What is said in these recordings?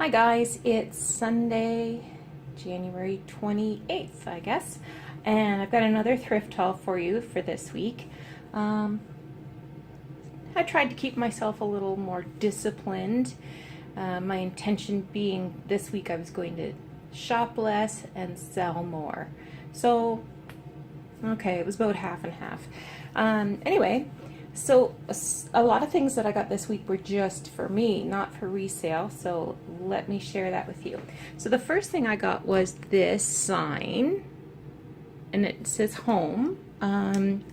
Hi guys, it's Sunday, January 28th, I guess, and I've got another thrift haul for you for this week. I tried to keep myself a little more disciplined. My intention being this week I was going to shop less and sell more. So, okay, it was about half and half. Anyway, so a lot of things that I got this week were just for me, not for resale, so let me share that with you. So the first thing I got was this sign, and it says home, and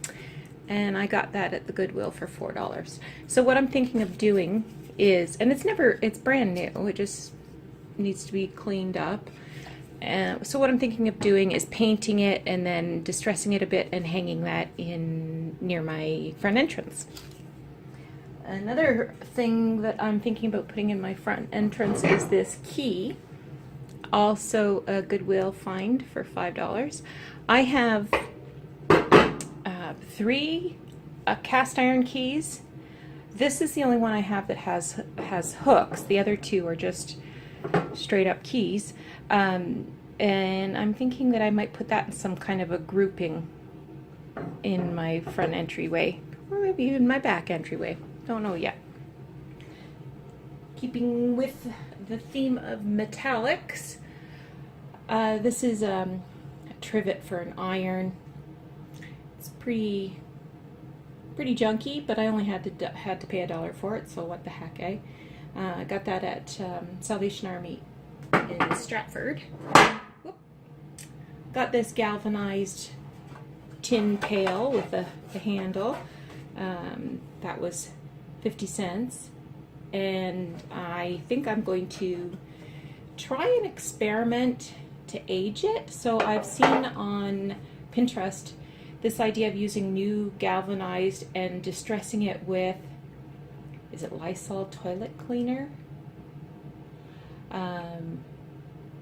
I got that at the Goodwill for $4. So what I'm thinking of doing is, and it's brand new, it just needs to be cleaned up. So what I'm thinking of doing is painting it and then distressing it a bit and hanging that in near my front entrance. Another thing that I'm thinking about putting in my front entrance is this key, also a Goodwill find for $5. I have three cast iron keys. This is the only one I have that has hooks. The other two are just straight up keys. And I'm thinking that I might put that in some kind of a grouping in my front entryway, or maybe even my back entryway. Don't know yet. Keeping with the theme of metallics, this is a trivet for an iron. It's pretty junky, but I only had to pay $1 for it, so what the heck, eh? I got that at Salvation Army in Stratford. Whoop. Got this galvanized tin pail with a handle. That was 50 cents. And I think I'm going to try an experiment to age it. So I've seen on Pinterest this idea of using new galvanized and distressing it with, is it Lysol toilet cleaner?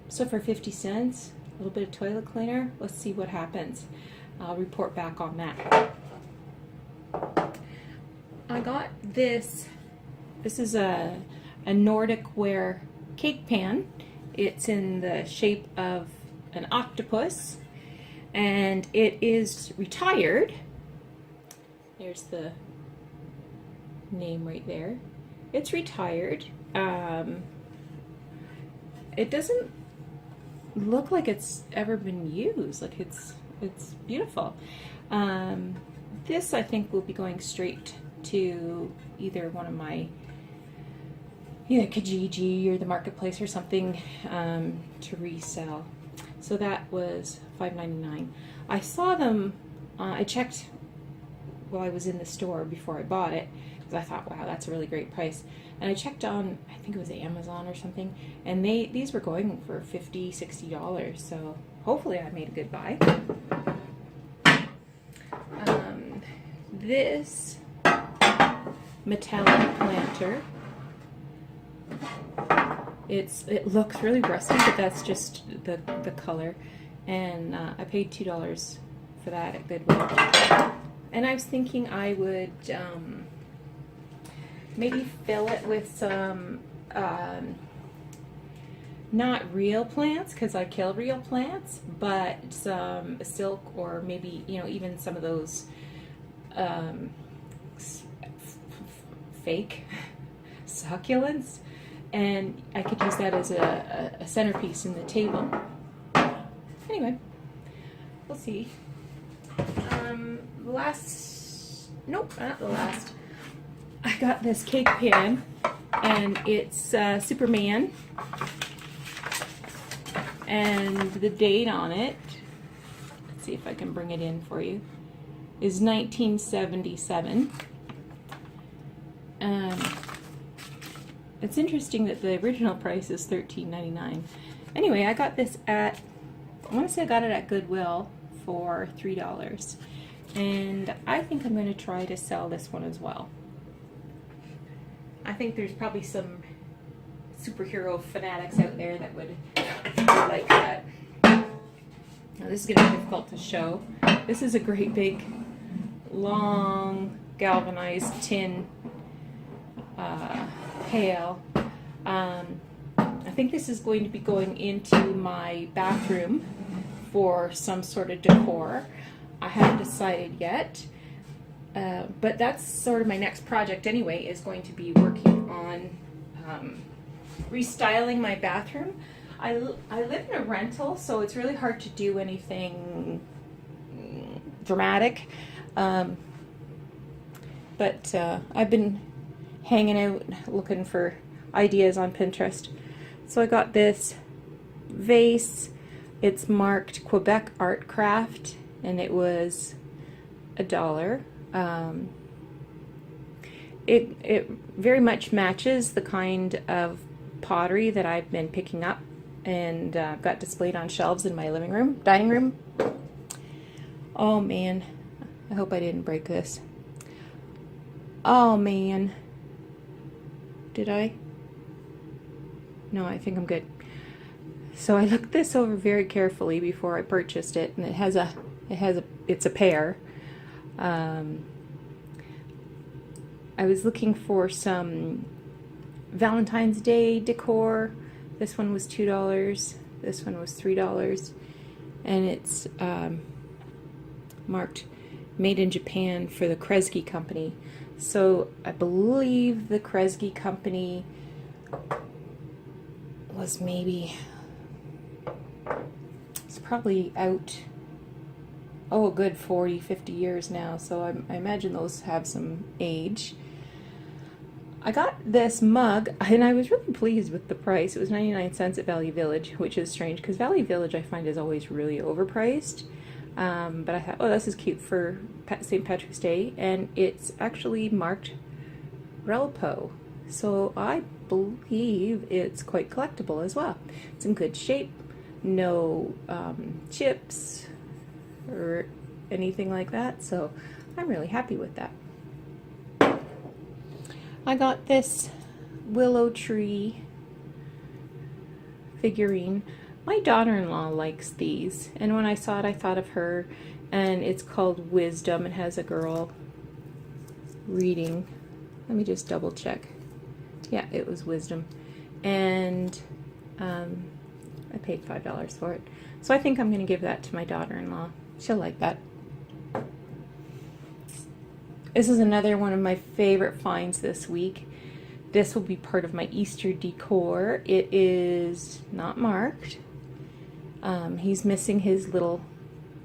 So for 50 cents, a little bit of toilet cleaner, let's see what happens. I'll report back on that. I got this. This is a Nordic ware cake pan. It's in the shape of an octopus, and it is retired. There's the name right there. It's retired. It doesn't look like it's ever been used. Like it's beautiful. This I think will be going straight to either one of my, either Kijiji or the marketplace or something, to resell. So that was $5.99. I saw them. I checked while I was in the store before I bought it, because I thought, wow, that's a really great price. And I checked on, I think it was Amazon or something, and these were going for $50, $60. So hopefully I made a good buy. This metallic planter. It looks really rusty, but that's just the color. And I paid $2 for that at Goodwill. And I was thinking I would maybe fill it with some not real plants, because I kill real plants, but some silk, or maybe, you know, even some of those fake succulents, and I could use that as a centerpiece in the table. Anyway, we'll see. Nope, not the last. I got this cake pan, and it's Superman, and the date on it, let's see if I can bring it in for you, is 1977. It's interesting that the original price is $13.99. Anyway, I got this at, I want to say I got it at Goodwill for $3. And I think I'm going to try to sell this one as well. I think there's probably some superhero fanatics out there that would like that. Now this is going to be difficult to show. This is a great big, long, galvanized tin pail. I think this is going to be going into my bathroom for some sort of decor. I haven't decided yet, but that's sort of my next project anyway, is going to be working on restyling my bathroom. I live in a rental, so it's really hard to do anything dramatic, but I've been hanging out looking for ideas on Pinterest. So I got this vase. It's marked Quebec Art Craft, and it was $1. It very much matches the kind of pottery that I've been picking up and got displayed on shelves in my dining room. Oh man, I hope I didn't break this. Oh man, did I? No, I think I'm good. So I looked this over very carefully before I purchased it, and it's a pair. I was looking for some Valentine's Day decor. This one was $2. This one was $3, and it's marked made in Japan for the Kresge company. So I believe the Kresge company was it's probably out, a good 40-50 years now, so I imagine those have some age. I got this mug, and I was really pleased with the price. It was 99 cents at Value Village, which is strange because Value Village I find is always really overpriced. But I thought, oh, this is cute for St. Patrick's Day, and it's actually marked Relpo. So I believe it's quite collectible as well. It's in good shape, no chips or anything like that, so I'm really happy with that. I got this Willow Tree figurine. My daughter-in-law likes these, and when I saw it I thought of her, and it's called Wisdom. It has a girl reading. Let me just double check. Yeah, it was Wisdom, and I paid $5 for it. So I think I'm going to give that to my daughter-in-law. She'll like that. This is another one of my favorite finds this week. This will be part of my Easter decor. It is not marked. He's missing his little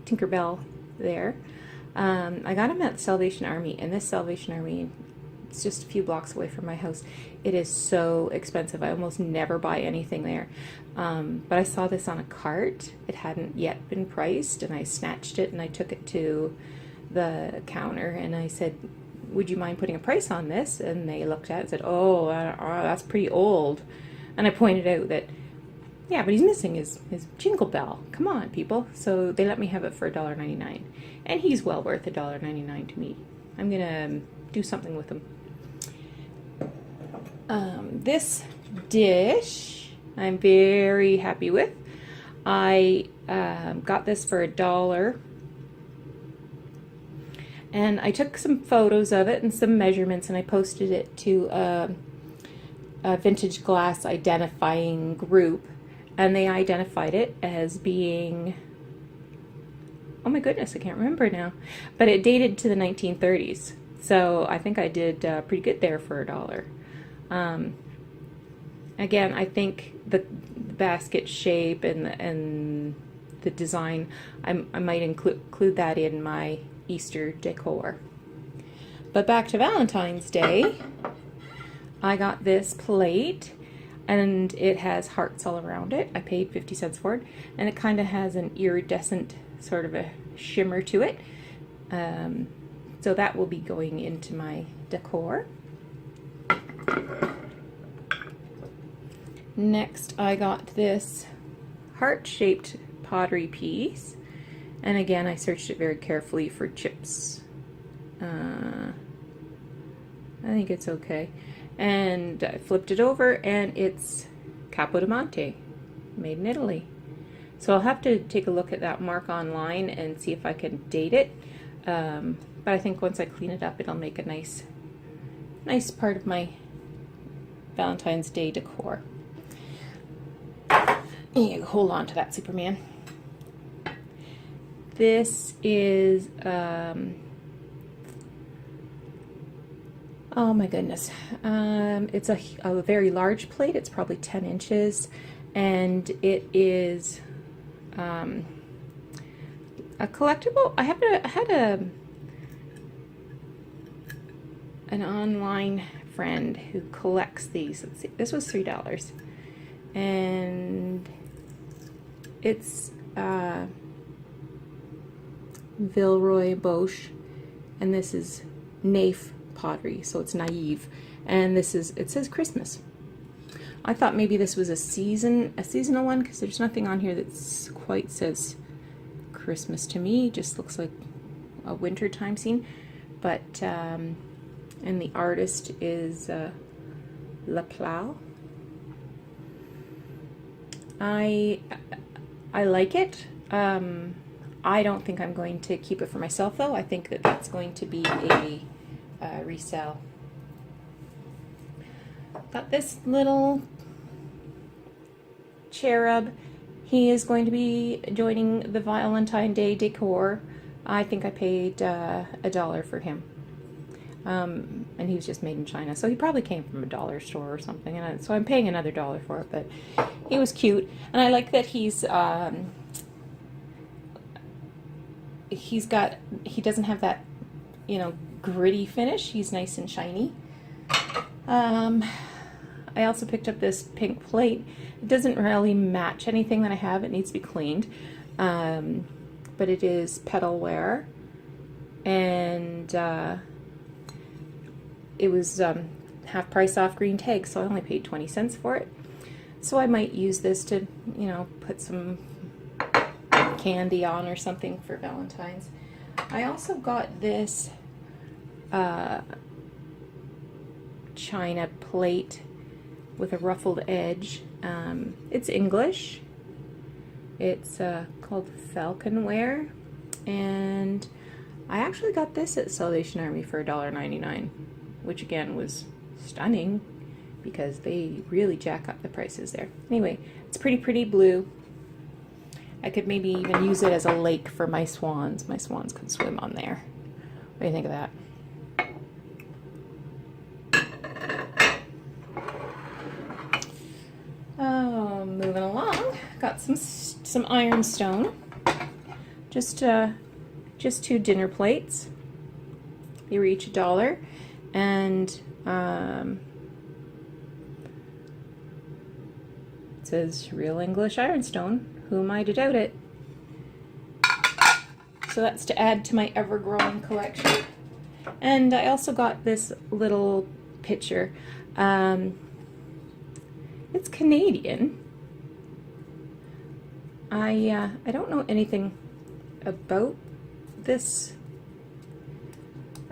Tinkerbell there. I got him at the Salvation Army, and this Salvation Army, it's just a few blocks away from my house. It is so expensive. I almost never buy anything there. But I saw this on a cart. It hadn't yet been priced, and I snatched it and I took it to the counter and I said, would you mind putting a price on this? And they looked at it and said, oh, that's pretty old. And I pointed out that, yeah, but he's missing his jingle bell. Come on, people. So they let me have it for $1.99. And he's well worth $1.99 to me. I'm going to do something with him. This dish I'm very happy with. I got this for $1. And I took some photos of it and some measurements, and I posted it to a vintage glass identifying group, and they identified it as being, oh my goodness, I can't remember now, but it dated to the 1930s. So I think I did pretty good there for $1. Again, I think the basket shape and the design, I might include that in my Easter decor. But back to Valentine's Day, I got this plate, and it has hearts all around it. I paid 50 cents for it, and it kind of has an iridescent sort of a shimmer to it. So that will be going into my decor. Next, I got this heart-shaped pottery piece. And again, I searched it very carefully for chips. I think it's okay. And I flipped it over, and it's Capodimonte, made in Italy. So I'll have to take a look at that mark online and see if I can date it. But I think once I clean it up, it'll make a nice part of my Valentine's Day decor. Yeah, hold on to that, Superman. This is, oh my goodness. It's a very large plate. It's probably 10 inches. And it is a collectible. I had an online friend who collects these. Let's see. This was $3. And it's Villeroy Bosch, and this is Naif pottery, so it's naive, and this is, it says Christmas. I thought maybe this was a seasonal one, because there's nothing on here that quite says Christmas to me. It just looks like a winter time scene, but and the artist is La Plow. I like it. I don't think I'm going to keep it for myself, though. I think that that's going to be a resell. Got this little cherub. He is going to be joining the Valentine Day decor. I think I paid $1 for him. And he was just made in China, so he probably came from a dollar store or something. And so I'm paying another $1 for it, but he was cute, and I like that he doesn't have that, you know, gritty finish. He's nice and shiny. I also picked up this pink plate. It doesn't really match anything that I have. It needs to be cleaned. But it is petalware, and it was half price off green tag, so I only paid 20 cents for it. So I might use this to, you know, put some candy on or something for Valentine's. I also got this china plate with a ruffled edge. It's English. It's called Falconware, and I actually got this at Salvation Army for $1.99, which again was stunning because they really jack up the prices there. Anyway, it's pretty blue. I could maybe even use it as a lake for my swans. My swans could swim on there. What do you think of that? Oh, moving along. Got some ironstone. Just 2 dinner plates. They were each $1, and it says Real English Ironstone. Who am I to doubt it? So that's to add to my ever-growing collection. And I also got this little pitcher. It's Canadian. I don't know anything about this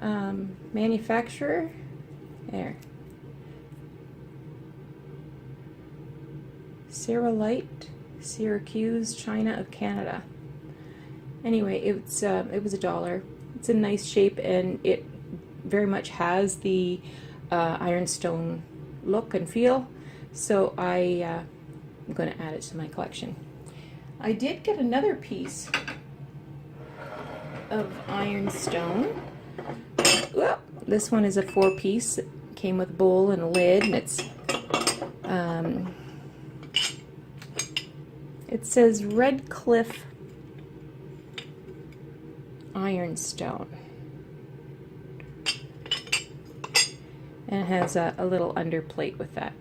manufacturer. There. Light, Syracuse, China of Canada. Anyway, it was $1. It's a nice shape, and it very much has the ironstone look and feel. So I'm going to add it to my collection. I did get another piece of ironstone. Well, this one is a 4-piece. It came with a bowl and a lid, and it says Red Cliff Ironstone, and it has a little underplate with that.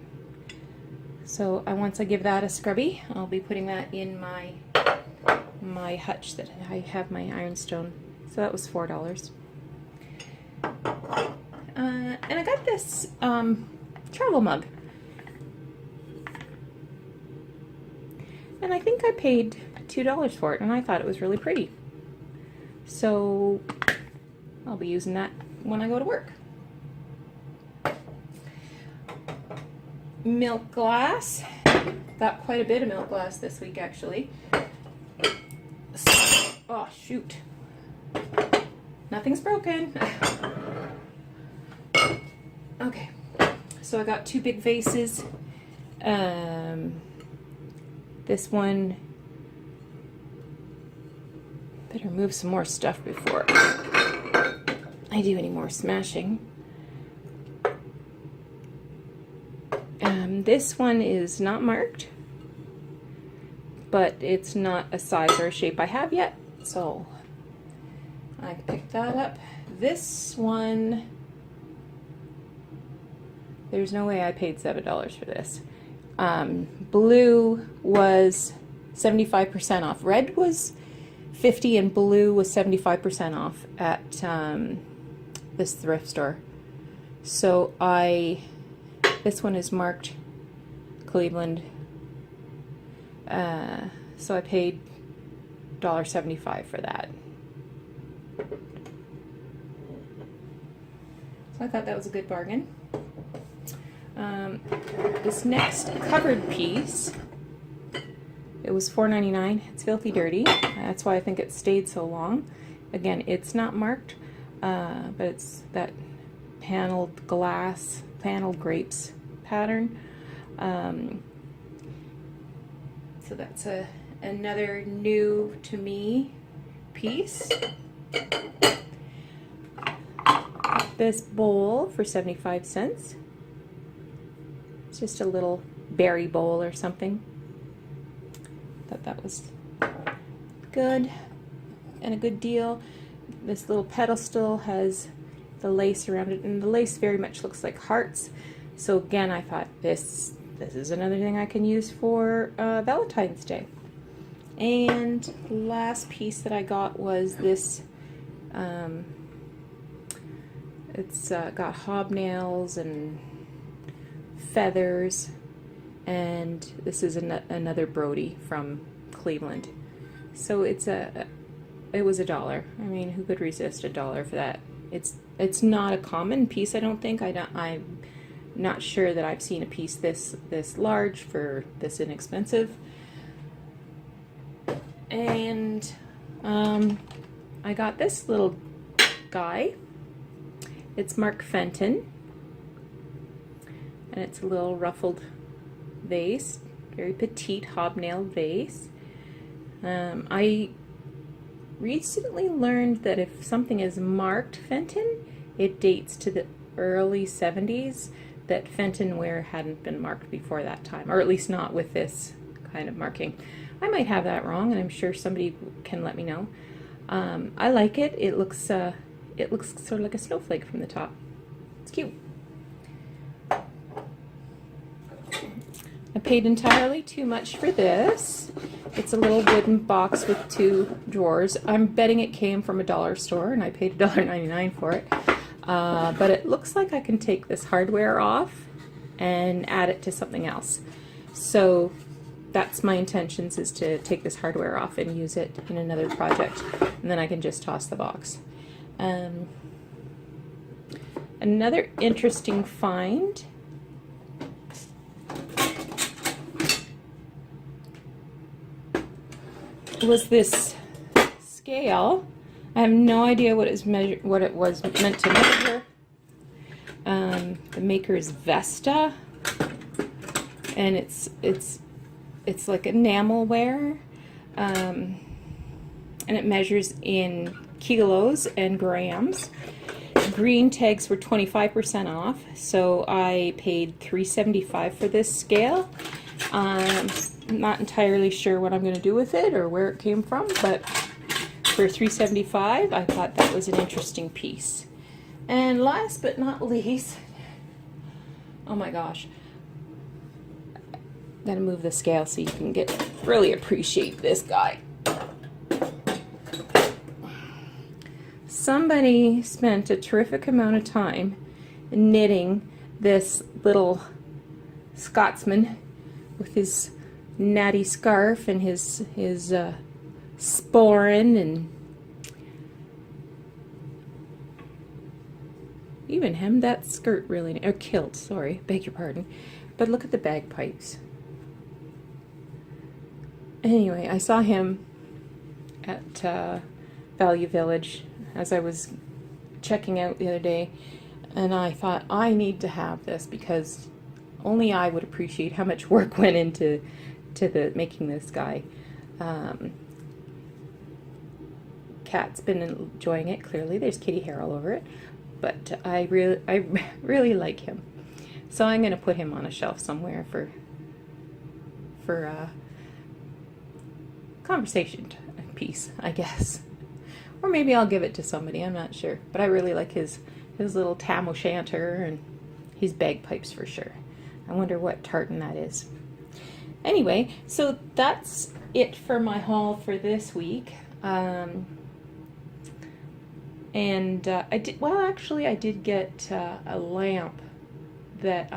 So once I give that a scrubby, I'll be putting that in my hutch that I have my ironstone. So that was $4. And I got this travel mug. And I think I paid $2 for it, and I thought it was really pretty. So I'll be using that when I go to work. Milk glass. Got quite a bit of milk glass this week, actually. Oh, shoot. Nothing's broken. Okay. So I got 2 big vases. This one, better move some more stuff before I do any more smashing. This one is not marked, but it's not a size or a shape I have yet, so I picked that up. This one, there's no way I paid $7 for this. Blue was 75% off. Red was 50 and blue was 75% off at this thrift store. So this one is marked Cleveland. So I paid $1.75 for that. So I thought that was a good bargain. This next covered piece, it was $4.99. It's filthy dirty. That's why I think it stayed so long. Again, it's not marked, but it's that paneled glass, paneled grapes pattern. So that's another new to me piece. This bowl for 75 cents. It's just a little berry bowl or something. Thought that was good and a good deal. This little pedestal has the lace around it, and the lace very much looks like hearts. So again, I thought this is another thing I can use for Valentine's Day. And the last piece that I got was this. It's got hobnails and feathers, and this is another Brody from Cleveland. So it was $1. I mean, who could resist $1 for that? It's not a common piece, I don't think. I'm not sure that I've seen a piece this large for this inexpensive. And I got this little guy. It's marked Fenton, and it's a little ruffled vase, very petite hobnail vase. I recently learned that if something is marked Fenton, it dates to the early 70s, that Fenton ware hadn't been marked before that time, or at least not with this kind of marking. I might have that wrong, and I'm sure somebody can let me know. I like it. It looks sort of like a snowflake from the top. It's cute. I paid entirely too much for this. It's a little wooden box with 2 drawers. I'm betting it came from a dollar store, and I paid $1.99 for it. But it looks like I can take this hardware off and add it to something else. So that's my intentions, is to take this hardware off and use it in another project, and then I can just toss the box. Another interesting find was this scale. I have no idea what it was meant to measure. The maker is Vesta, and it's like enamelware, and it measures in kilos and grams. Green tags were 25% off, so I paid $3.75 for this scale. I'm not entirely sure what I'm going to do with it or where it came from, but for $3.75, I thought that was an interesting piece. And last but not least, oh my gosh, I'm going to move the scale so you can really appreciate this guy. Somebody spent a terrific amount of time knitting this little Scotsman with his natty scarf and his sporran, and even hemmed that skirt really, or kilt, sorry, beg your pardon. But look at the bagpipes. Anyway, I saw him at Value Village as I was checking out the other day, and I thought, I need to have this, because only I would appreciate how much work went into to the making this guy. Cat's been enjoying it, clearly. There's kitty hair all over it. But I really like him. So I'm going to put him on a shelf somewhere for conversation piece, I guess. Or maybe I'll give it to somebody, I'm not sure. But I really like his little tam o' shanter and his bagpipes for sure. I wonder what tartan that is. Anyway, so that's it for my haul for this week. I did get a lamp that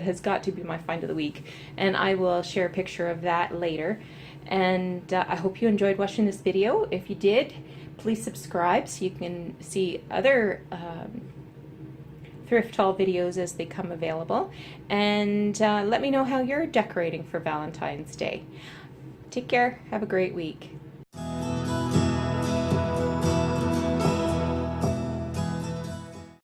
has got to be my find of the week, and I will share a picture of that later. And I hope you enjoyed watching this video. If you did, please subscribe so you can see other thrift haul videos as they come available. And let me know how you're decorating for Valentine's Day. Take care. Have a great week.